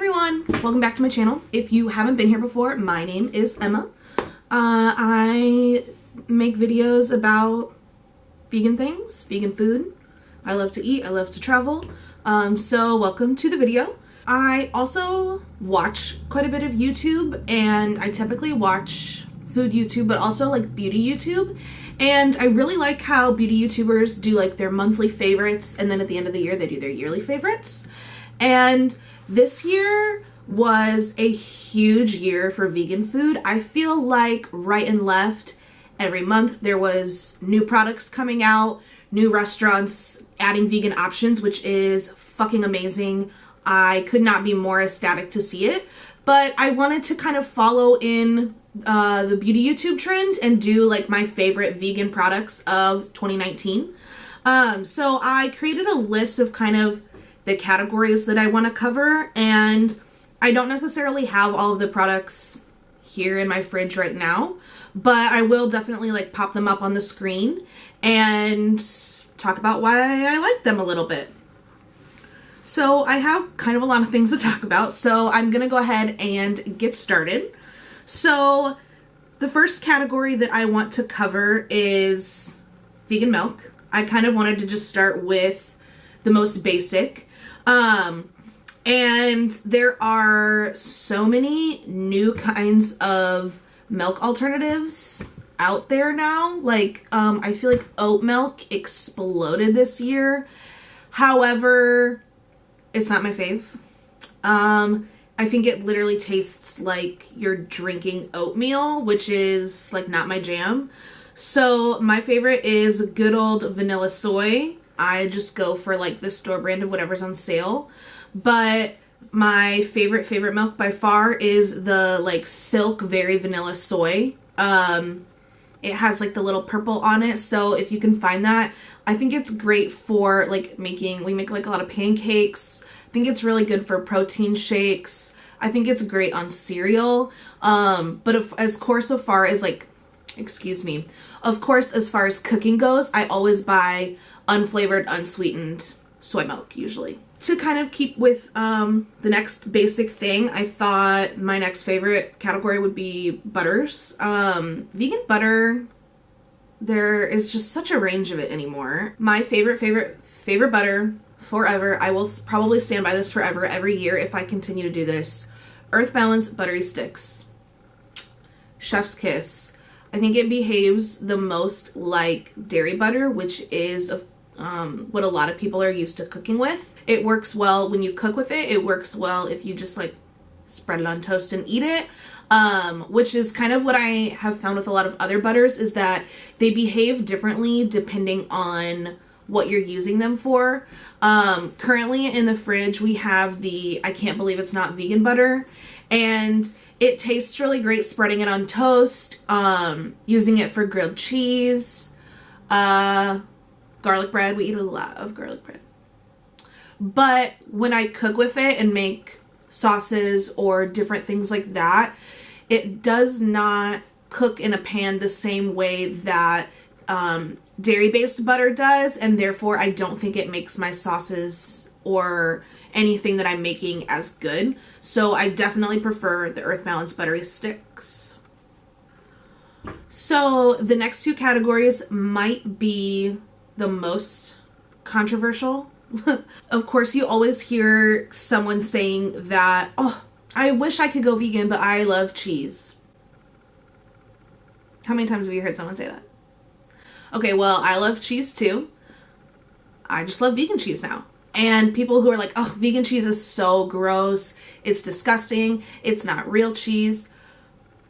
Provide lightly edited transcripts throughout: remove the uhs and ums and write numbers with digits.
everyone, welcome back to my channel. If you haven't been here before, my name is Emma. I make videos about vegan things, vegan food. I love to eat, I love to travel. So welcome to the video. I also watch quite a bit of YouTube, and I typically watch food YouTube, but also like beauty YouTube. And I really like how beauty YouTubers do like their monthly favorites, and then at the end of the year they do their yearly favorites. And this year was a huge year for vegan food. I feel like right and left, every month there was new products coming out, new restaurants adding vegan options, which is fucking amazing. I could not be more ecstatic to see it, but I wanted to kind of follow in the beauty YouTube trend and do like my favorite vegan products of 2019. So I created a list of kind of the categories that I want to cover, and I don't necessarily have all of the products here in my fridge right now, but I will definitely like pop them up on the screen and talk about why I like them a little bit. So I have kind of a lot of things to talk about, so I'm gonna go ahead and get started. So the first category that I want to cover is vegan milk. I kind of wanted to just start with the most basic. And there are so many new kinds of milk alternatives out there now. Like, I feel like oat milk exploded this year. However, it's not my fave. I think it literally tastes like you're drinking oatmeal, which is like not my jam. So my favorite is good old vanilla soy. I just go for like the store brand of whatever's on sale. But my favorite milk by far is the like Silk Very Vanilla Soy. It has like the little purple on it, so if you can find that, I think it's great for like we make like a lot of pancakes. I think it's really good for protein shakes. I think it's great on cereal. But as far as cooking goes, I always buy unflavored, unsweetened soy milk usually. To kind of keep with the next basic thing, I thought my next favorite category would be butters. Vegan butter, there is just such a range of it anymore. My favorite butter forever, I will probably stand by this forever, every year if I continue to do this. Earth Balance Buttery Sticks. Chef's Kiss. I think it behaves the most like dairy butter, which is what a lot of people are used to cooking with. It works well when you cook with it. It works well if you just like spread it on toast and eat it. Which is kind of what I have found with a lot of other butters, is that they behave differently depending on what you're using them for. Currently in the fridge we have the I Can't Believe It's Not Vegan butter, and it tastes really great spreading it on toast, using it for grilled cheese, garlic bread. We eat a lot of garlic bread. But when I cook with it and make sauces or different things like that, it does not cook in a pan the same way that dairy-based butter does, and therefore I don't think it makes my sauces or anything that I'm making as good. So I definitely prefer the Earth Balance Buttery Sticks. So the next two categories might be the most controversial. Of course, you always hear someone saying that, oh, I wish I could go vegan, but I love cheese. How many times have you heard someone say that? Okay, well, I love cheese too. I just love vegan cheese now. And people who are like, oh, vegan cheese is so gross. It's disgusting. It's not real cheese.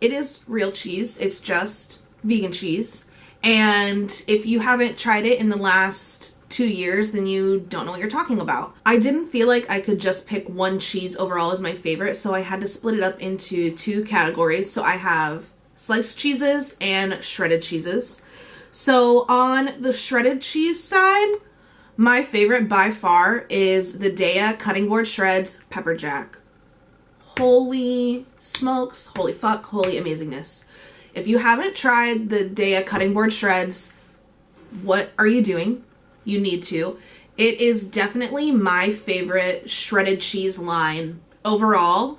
It is real cheese. It's just vegan cheese. And if you haven't tried it in the last 2 years, then you don't know what you're talking about. I didn't feel like I could just pick one cheese overall as my favorite, so I had to split it up into two categories. So I have sliced cheeses and shredded cheeses. So on the shredded cheese side, my favorite by far is the Daiya Cutting Board Shreds Pepper Jack. Holy smokes, holy fuck, holy amazingness. If you haven't tried the Daiya Cutting Board Shreds, what are you doing? You need to. It is definitely my favorite shredded cheese line overall.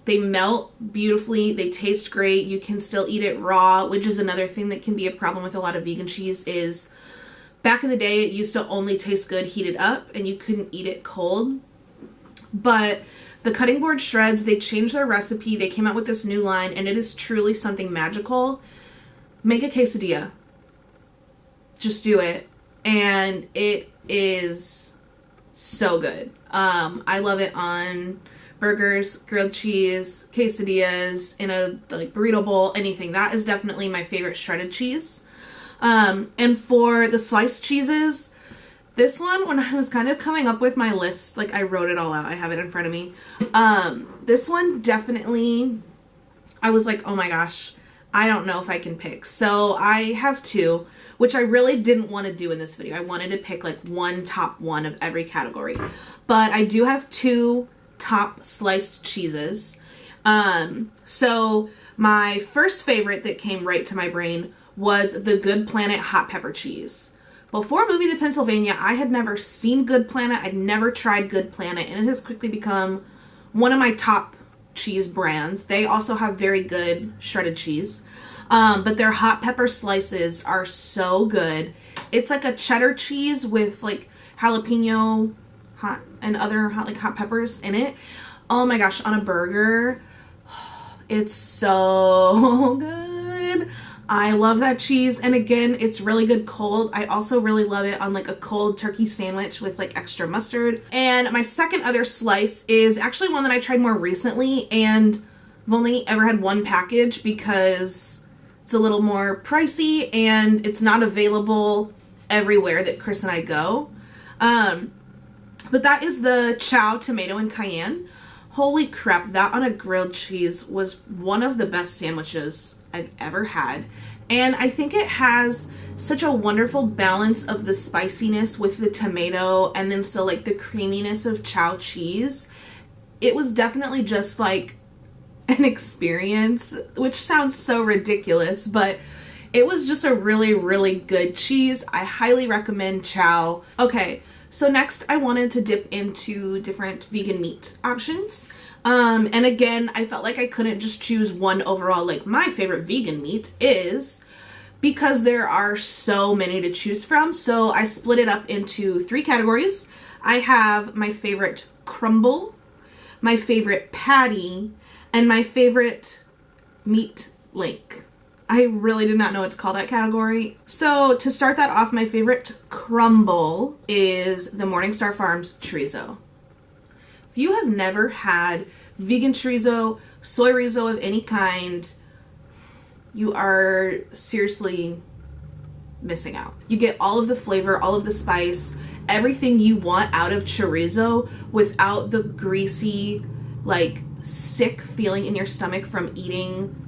They melt beautifully. They taste great. You can still eat it raw, which is another thing that can be a problem with a lot of vegan cheese is back in the day, it used to only taste good heated up and you couldn't eat it cold. But the cutting board shreds, they changed their recipe. They came out with this new line and it is truly something magical. Make a quesadilla. Just do it. And it is so good. I love it on burgers, grilled cheese, quesadillas, in a like burrito bowl, anything. That is definitely my favorite shredded cheese. And for the sliced cheeses, this one, when I was kind of coming up with my list, like I wrote it all out, I have it in front of me. This one definitely, I was like, oh my gosh, I don't know if I can pick. So I have two, which I really didn't want to do in this video. I wanted to pick like one top one of every category. But I do have two top sliced cheeses. So my first favorite that came right to my brain was the Good Planet hot pepper cheese. Before moving to Pennsylvania, I had never seen Good Planet. I'd never tried Good Planet, and it has quickly become one of my top cheese brands. They also have very good shredded cheese. But their hot pepper slices are so good. It's like a cheddar cheese with like jalapeno hot and other hot peppers in it. Oh my gosh, on a burger. It's so good. I love that cheese. And again, it's really good cold. I also really love it on like a cold turkey sandwich with like extra mustard. And my second other slice is actually one that I tried more recently, and I've only ever had one package because it's a little more pricey and it's not available everywhere that Chris and I go. But that is the Chow tomato and cayenne. Holy crap, that on a grilled cheese was one of the best sandwiches I've ever had. And I think it has such a wonderful balance of the spiciness with the tomato and then still like the creaminess of Chow cheese. It was definitely just like an experience, which sounds so ridiculous, but it was just a really, really good cheese. I highly recommend Chow. Okay, so next I wanted to dip into different vegan meat options. And again, I felt like I couldn't just choose one overall, like my favorite vegan meat is, because there are so many to choose from. So I split it up into 3 categories. I have my favorite crumble, my favorite patty, and my favorite meat link. I really did not know what to call that category. So to start that off, my favorite crumble is the Morningstar Farms chorizo. If you have never had vegan chorizo, soy chorizo of any kind, you are seriously missing out. You get all of the flavor, all of the spice, everything you want out of chorizo without the greasy, like sick feeling in your stomach from eating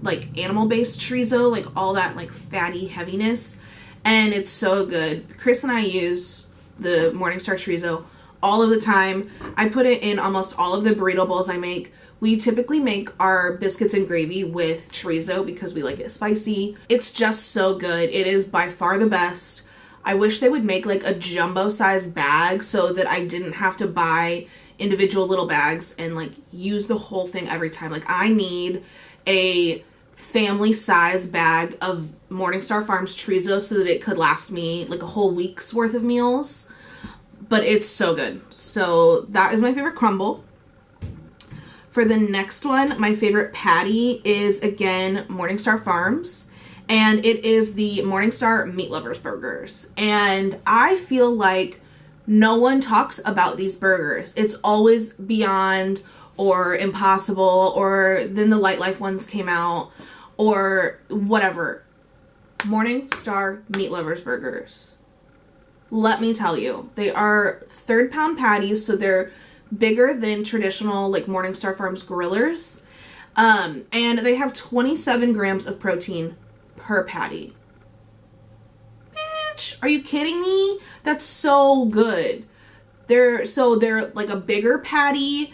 like animal-based chorizo, like all that like fatty heaviness. And it's so good. Chris and I use the Morningstar chorizo all of the time. I put it in almost all of the burrito bowls I make. We typically make our biscuits and gravy with chorizo because we like it spicy. It's just so good. It is by far the best. I wish they would make like a jumbo size bag so that I didn't have to buy individual little bags and like use the whole thing every time. Like I need a family size bag of Morningstar Farms chorizo so that it could last me like a whole week's worth of meals. But it's so good. So that is my favorite crumble. For the next one, my favorite patty is again Morningstar Farms, and it is the Morningstar Meat Lovers Burgers. And I feel like no one talks about these burgers. It's always Beyond or Impossible, or then the Light Life ones came out, or whatever. Morningstar Meat Lovers Burgers. Let me tell you, they are 3rd pound patties, so they're bigger than traditional like Morningstar Farms grillers. And they have 27 grams of protein per patty. Bitch, are you kidding me? That's so good. They're like a bigger patty.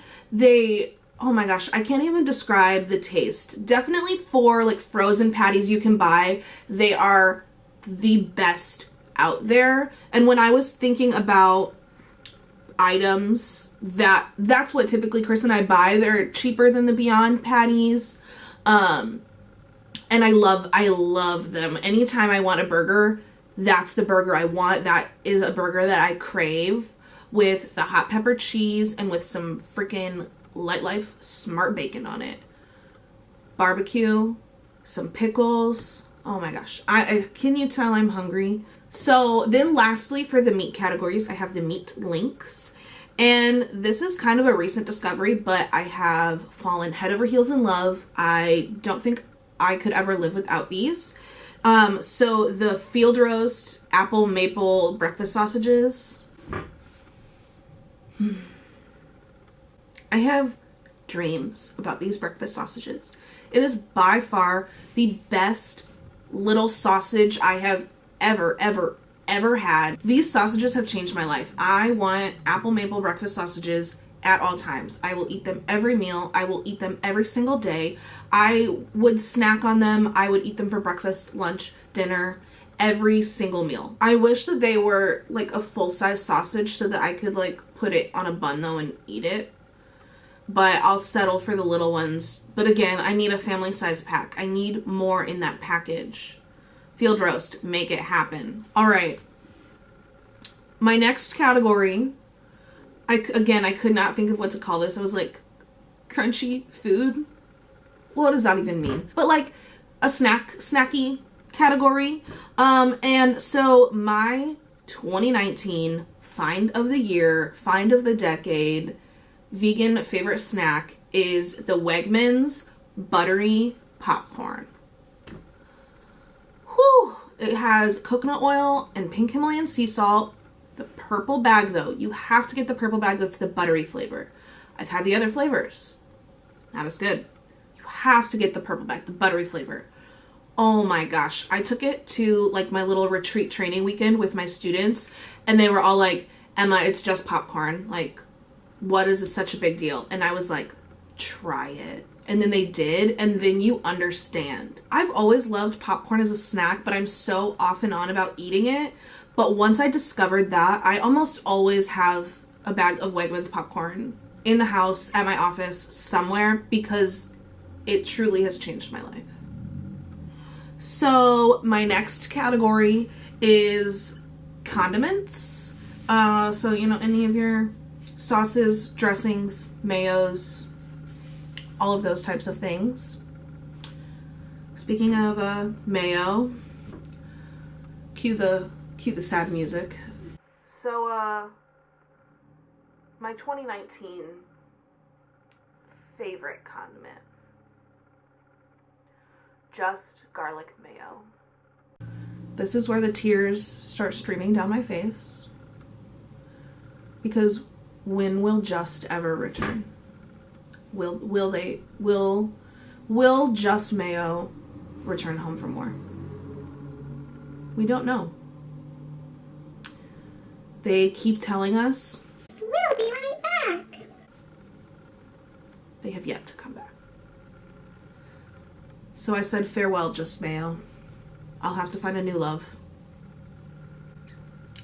Oh my gosh, I can't even describe the taste. Definitely for like frozen patties you can buy, they are the best out there. And when I was thinking about items that's what typically Chris and I buy. They're cheaper than the Beyond patties. And I love them. Anytime I want a burger, that's the burger I want. That is a burger that I crave, with the hot pepper cheese and with some freaking Light Life Smart Bacon on it. Barbecue, some pickles. Oh my gosh. Can you tell I'm hungry? So then lastly, for the meat categories, I have the meat links. And this is kind of a recent discovery, but I have fallen head over heels in love. I don't think I could ever live without these. So the field roast apple maple breakfast sausages. I have dreams about these breakfast sausages. It is by far the best little sausage I have ever had. These sausages have changed my life. I want apple maple breakfast sausages at all times. I will eat them every meal. I will eat them every single day. I would snack on them. I would eat them for breakfast, lunch, dinner, every single meal. I wish that they were like a full-size sausage so that I could like put it on a bun though and eat it. But I'll settle for the little ones. But again, I need a family size pack. I need more in that package. Field roast, make it happen. All right. My next category, I could not think of what to call this. I was like, crunchy food? What does that even mean? But like a snacky category. And so my 2019 find of the year, find of the decade, vegan favorite snack is the Wegmans buttery popcorn. Whew! It has coconut oil and pink Himalayan sea salt. The purple bag though, you have to get the purple bag that's the buttery flavor. I've had the other flavors. Not as good. You have to get the purple bag, the buttery flavor. Oh my gosh. I took it to like my little retreat training weekend with my students and they were all like, Emma, it's just popcorn. Like, what is this such a big deal? And I was like, try it. And then they did, and then you understand. I've always loved popcorn as a snack, but I'm so off and on about eating it. But once I discovered that, I almost always have a bag of Wegmans popcorn in the house, at my office, somewhere, because it truly has changed my life. So my next category is condiments. So, you know, any of your sauces, dressings, mayos, all of those types of things. Speaking of mayo, cue the sad music. So my 2019 favorite condiment, just garlic mayo. This is where the tears start streaming down my face, because when will just ever return? Will Just Mayo return home for more? We don't know. They keep telling us, we'll be right back. They have yet to come back. So I said, farewell, Just Mayo. I'll have to find a new love.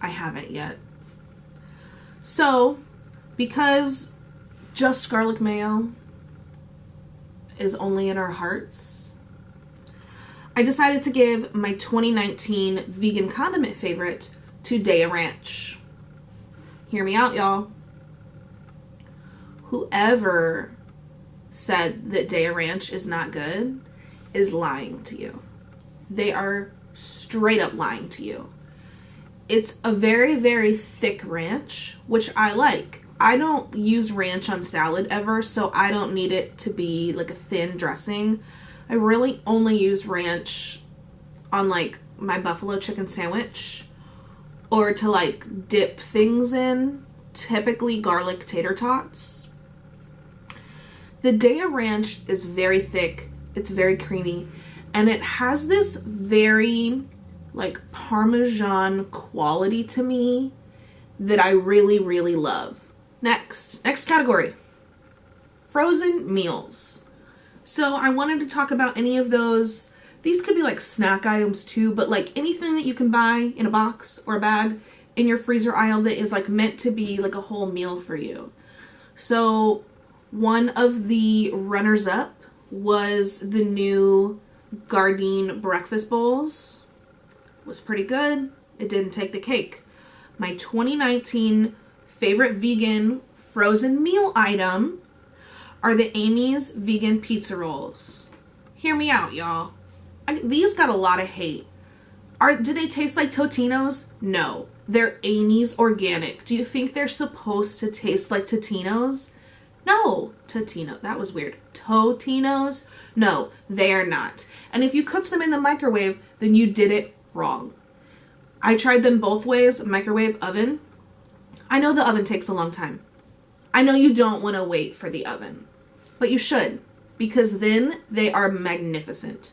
I haven't yet. So, because just garlic mayo is only in our hearts, I decided to give my 2019 vegan condiment favorite to Daya Ranch. Hear me out, y'all. Whoever said that Daya Ranch is not good is lying to you. They are straight up lying to you. It's a very, very thick ranch, which I like. I don't use ranch on salad ever, so I don't need it to be like a thin dressing. I really only use ranch on like my buffalo chicken sandwich or to like dip things in, typically garlic tater tots. The Daya Ranch is very thick, it's very creamy, and it has this very like Parmesan quality to me that I really, really love. Next category, frozen meals. So I wanted to talk about any of those. These could be like snack items too, but like anything that you can buy in a box or a bag in your freezer aisle that is like meant to be like a whole meal for you. So one of the runners up was the new Gardein breakfast bowls. It was pretty good. It didn't take the cake. My 2019 favorite vegan frozen meal item are the Amy's vegan pizza rolls. Hear me out, y'all. These got a lot of hate. Do they taste like Totino's? No. They're Amy's organic. Do you think they're supposed to taste like Totino's? No. Totino. That was weird. Totino's? No, they are not. And if you cooked them in the microwave, then you did it wrong. I tried them both ways, microwave, oven. I know the oven takes a long time. I know you don't want to wait for the oven, but you should, because then they are magnificent.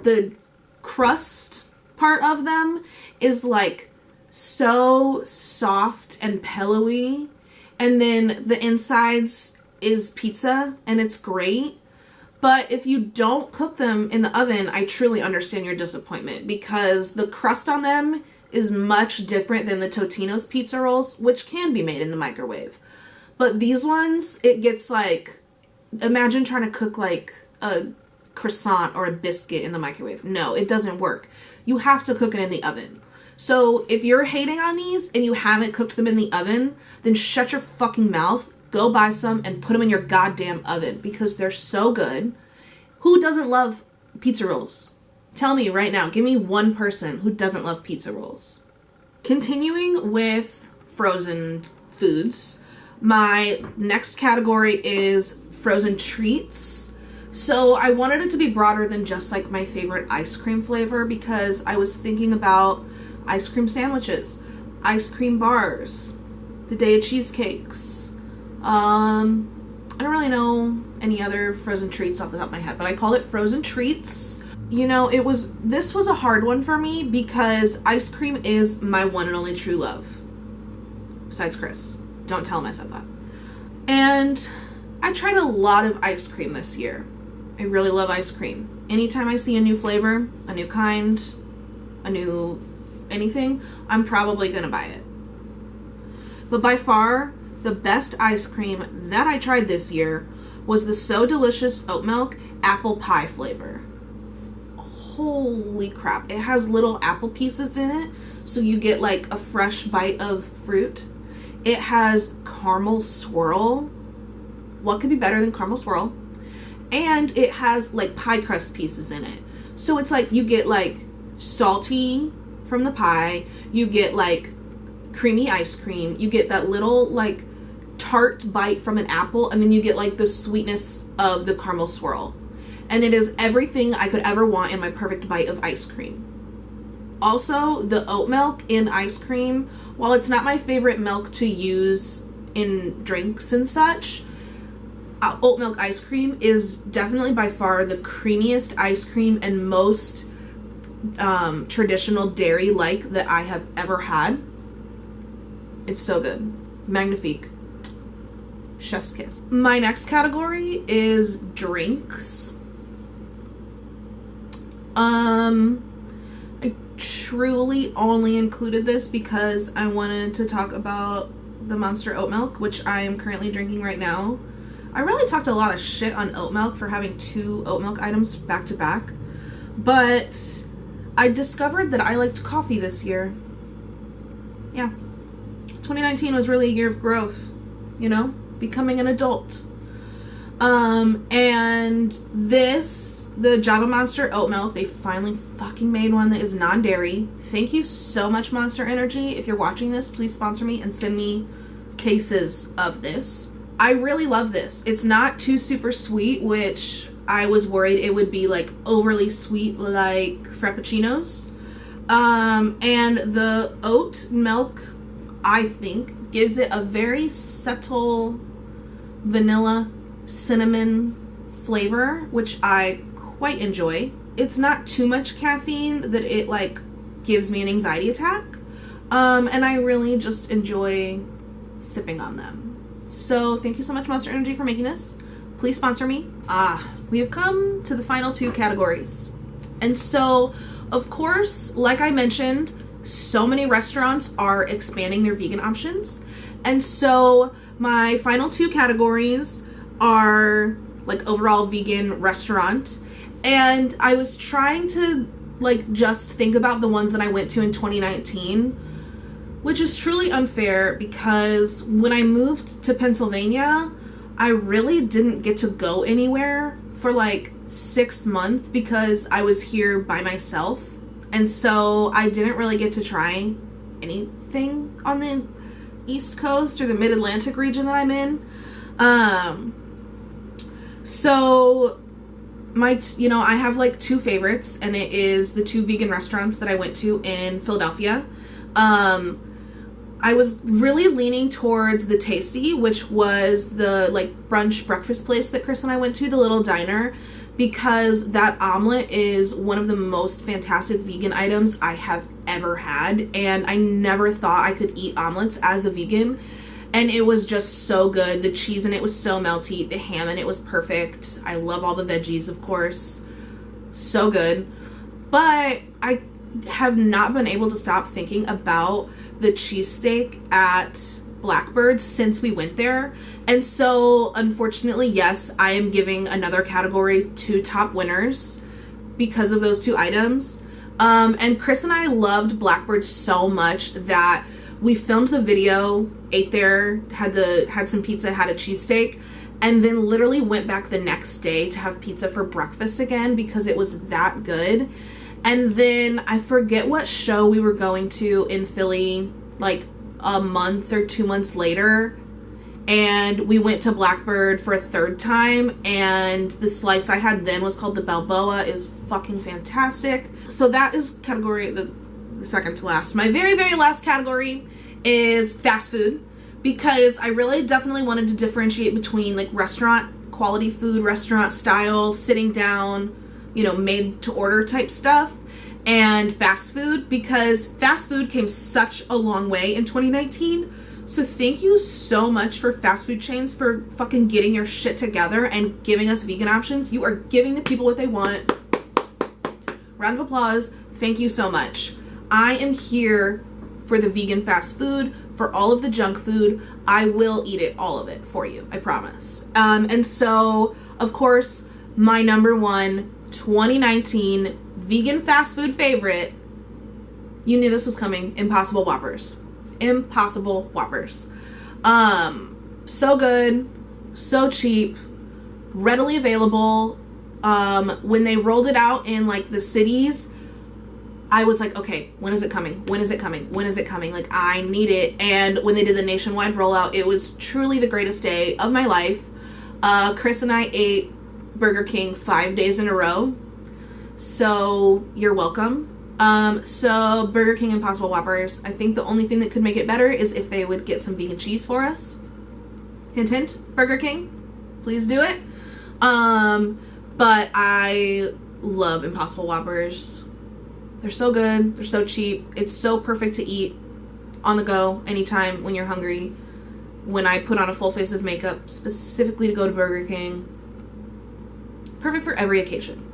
The crust part of them is like so soft and pillowy, and then the insides is pizza, and it's great. But if you don't cook them in the oven, I truly understand your disappointment, because the crust on them is much different than the Totino's pizza rolls, which can be made in the microwave. But these ones, it gets like, imagine trying to cook like a croissant or a biscuit in the microwave. No, it doesn't work. You have to cook it in the oven. So if you're hating on these and you haven't cooked them in the oven, then shut your fucking mouth, go buy some and put them in your goddamn oven, because they're so good. Who doesn't love pizza rolls? Tell me right now, give me one person who doesn't love pizza rolls. Continuing with frozen foods, my next category is frozen treats. So I wanted it to be broader than just like my favorite ice cream flavor, because I was thinking about ice cream sandwiches, ice cream bars, the day of cheesecakes. I don't really know any other frozen treats off the top of my head, but I call it frozen treats. You know, this was a hard one for me, because ice cream is my one and only true love. Besides Chris. Don't tell him I said that. And I tried a lot of ice cream this year. I really love ice cream. Anytime I see a new flavor, a new kind, a new anything, I'm probably gonna buy it. But by far, the best ice cream that I tried this year was the So Delicious Oat Milk apple pie flavor. Holy crap. It has little apple pieces in it, so you get like a fresh bite of fruit. It has caramel swirl. What could be better than caramel swirl? And it has like pie crust pieces in it. So it's like you get like salty from the pie, you get like creamy ice cream, you get that little like tart bite from an apple, and then you get like the sweetness of the caramel swirl. And it is everything I could ever want in my perfect bite of ice cream. Also, the oat milk in ice cream, while it's not my favorite milk to use in drinks and such, oat milk ice cream is definitely by far the creamiest ice cream and most traditional dairy-like that I have ever had. It's so good. Magnifique. Chef's kiss. My next category is drinks. I truly only included this because I wanted to talk about the Monster oat milk, which I am currently drinking right now. I really talked a lot of shit on oat milk for having 2 oat milk items back to back, but I discovered that I liked coffee this year. Yeah. 2019 was really a year of growth, you know, becoming an adult. And the Java Monster oat milk, they finally fucking made one that is non-dairy. Thank you so much, Monster Energy. If you're watching this, please sponsor me and send me cases of this. I really love this. It's not too super sweet, which I was worried it would be like overly sweet like Frappuccinos. And the oat milk, I think, gives it a very subtle vanilla cinnamon flavor, which I quite enjoy. It's not too much caffeine that it like gives me an anxiety attack. And I really just enjoy sipping on them. So thank you so much, Monster Energy, for making this. Please sponsor me. We have come to the final 2 categories. And so, of course, like I mentioned, so many restaurants are expanding their vegan options. And so my final two categories are like overall vegan restaurant. And I was trying to like just think about the ones that I went to in 2019, which is truly unfair because when I moved to Pennsylvania, I really didn't get to go anywhere for like 6 months because I was here by myself. And so I didn't really get to try anything on the East Coast or the Mid-Atlantic region that I'm in. So I have like two favorites, and it is the two vegan restaurants that I went to in Philadelphia. I was really leaning towards the Tasty, which was the like brunch breakfast place that Chris and I went to, the little diner, because that omelet is one of the most fantastic vegan items I have ever had, and I never thought I could eat omelets as a vegan, and it was just so good. The cheese in it was so melty, the ham in it was perfect. I love all the veggies, of course. So good. But I have not been able to stop thinking about the cheesesteak at Blackbird since we went there. And so, unfortunately, yes, I am giving another category to top winners because of those two items. And Chris and I loved Blackbird so much that we filmed the video, ate there, had some pizza, had a cheesesteak, and then literally went back the next day to have pizza for breakfast again because it was that good. And then I forget what show we were going to in Philly, like a month or 2 months later, and we went to Blackbird for a third time, and the slice I had then was called the Balboa. It was fucking fantastic. So that is category, the second to last. My very, very last category is fast food, because I really definitely wanted to differentiate between like restaurant quality food, restaurant style, sitting down, made to order type stuff, and fast food, because fast food came such a long way in 2019. So thank you so much for fast food chains for fucking getting your shit together and giving us vegan options. You are giving the people what they want. Round of applause. Thank you so much. I am here for the vegan fast food, for all of the junk food. I will eat it, all of it, for you. I promise. And so, of course, my number one 2019 vegan fast food favorite, you knew this was coming, Impossible Whoppers. Impossible Whoppers. So good, so cheap, readily available. When they rolled it out in like the cities, I was like, okay, when is it coming? When is it coming? When is it coming? Like, I need it. And when they did the nationwide rollout, it was truly the greatest day of my life. Chris and I ate Burger King 5 days in a row. So you're welcome. So Burger King Impossible Whoppers, I think the only thing that could make it better is if they would get some vegan cheese for us. Hint, hint, Burger King, please do it. But I love Impossible Whoppers. They're so good. They're so cheap. It's so perfect to eat on the go anytime when you're hungry. When I put on a full face of makeup specifically to go to Burger King. Perfect for every occasion.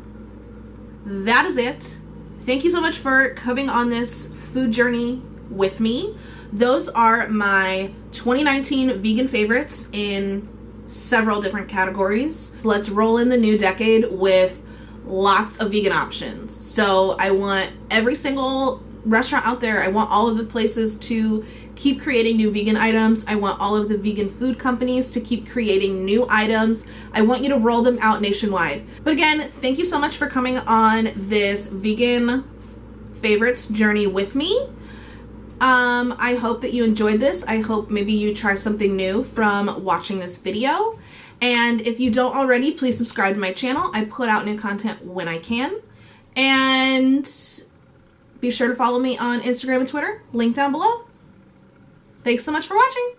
That is it. Thank you so much for coming on this food journey with me. Those are my 2019 vegan favorites in several different categories. Let's roll in the new decade with lots of vegan options. So I want every single restaurant out there, I want all of the places to keep creating new vegan items. I want all of the vegan food companies to keep creating new items. I want you to roll them out nationwide. But again, thank you so much for coming on this vegan favorites journey with me. I hope that you enjoyed this. I hope maybe you try something new from watching this video. And if you don't already, please subscribe to my channel. I put out new content when I can. And be sure to follow me on Instagram and Twitter. Link down below. Thanks so much for watching.